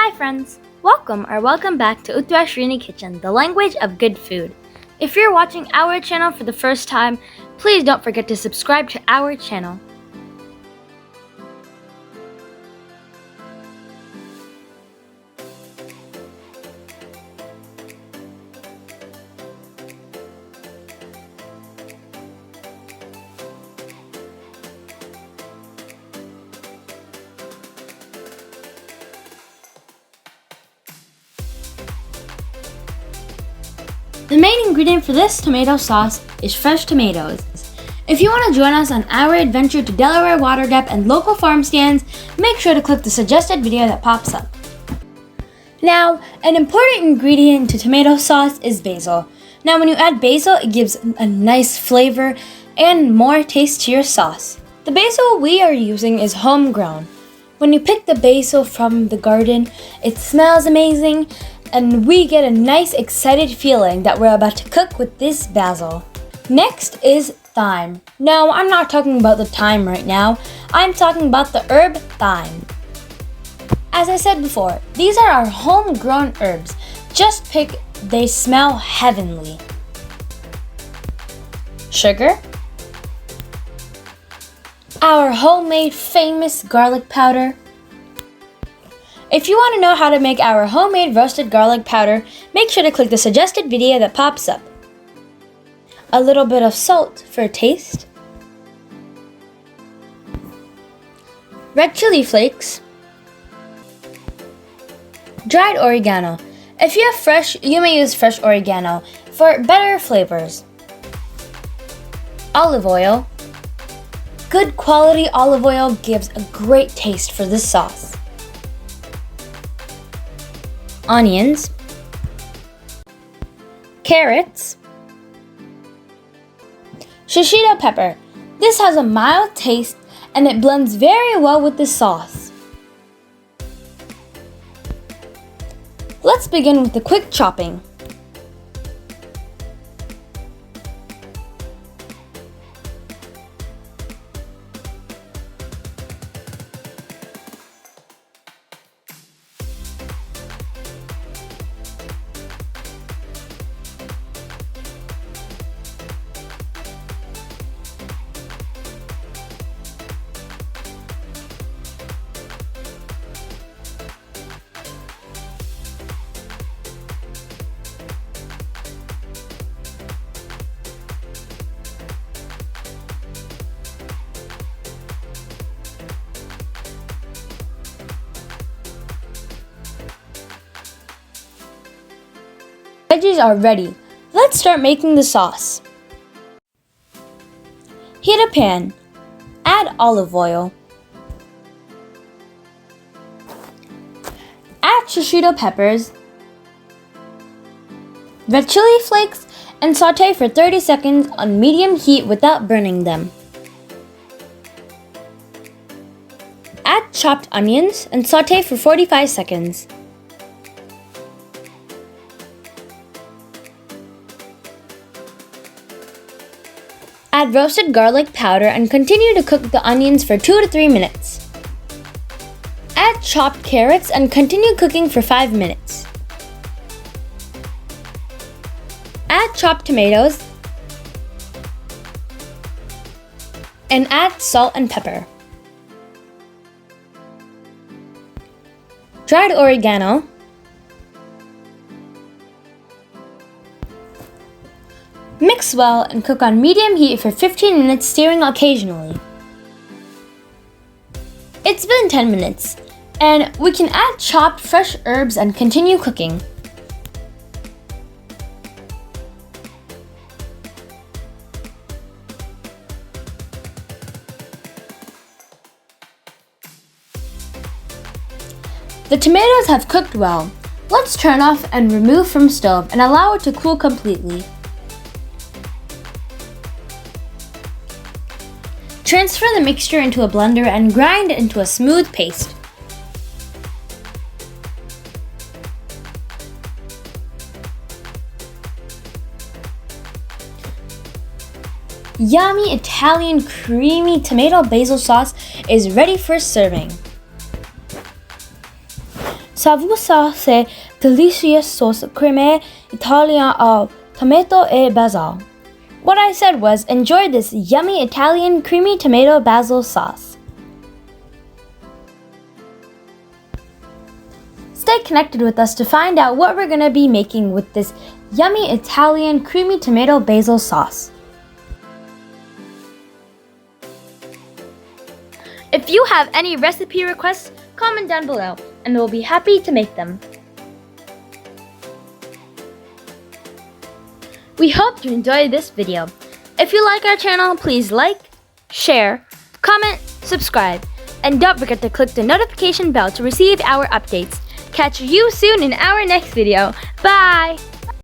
Hi friends! Welcome back to Utwashrini Kitchen, the language of good food. If you're watching our channel for the first time, please don't forget to subscribe to our channel. The main ingredient for this tomato sauce is fresh tomatoes. If you want to join us on our adventure to Delaware water depth and local farm stands, make sure to click the suggested video that pops up. Now, an important ingredient to tomato sauce is basil. Now, when you add basil, it gives a nice flavor and more taste to your sauce. The basil we are using is homegrown. When you pick the basil from the garden, it smells amazing, and we get a nice excited feeling that we're about to cook with this basil. Next is thyme. No, I'm not talking about the thyme right now. I'm talking about the herb thyme. As I said before, these are our homegrown herbs. Just pick, they smell heavenly. Sugar. Our homemade famous garlic powder. If you want to know how to make our homemade roasted garlic powder, make sure to click the suggested video that pops up. A little bit of salt for taste. Red chili flakes. Dried oregano. If you have fresh, you may use fresh oregano for better flavors. Olive oil. Good quality olive oil gives a great taste for this sauce. Onions, carrots, shishito pepper. This has a mild taste and it blends very well with the sauce. Let's begin with the quick chopping. Veggies are ready. Let's start making the sauce. Heat a pan. Add olive oil. Add shishito peppers, red chili flakes, and saute for 30 seconds on medium heat without burning them. Add chopped onions and saute for 45 seconds. Add roasted garlic powder and continue to cook the onions for 2 to 3 minutes. Add chopped carrots and continue cooking for 5 minutes. Add chopped tomatoes and add salt and pepper. Dried oregano, mix well and cook on medium heat for 15 minutes, stirring occasionally. It's been 10 minutes, and we can add chopped fresh herbs and continue cooking. The tomatoes have cooked well. Let's turn off and remove from stove and allow it to cool completely. Transfer the mixture into a blender and grind into a smooth paste. Yummy Italian creamy tomato basil sauce is ready for serving. Savou sauce delicious sauce crème italien au tomato et basil. What I said was, enjoy this yummy Italian creamy tomato basil sauce. Stay connected with us to find out what we're going to be making with this yummy Italian creamy tomato basil sauce. If you have any recipe requests, comment down below and we'll be happy to make them. We hope you enjoyed this video. If you like our channel, please like, share, comment, subscribe, and don't forget to click the notification bell to receive our updates. Catch you soon in our next video. Bye!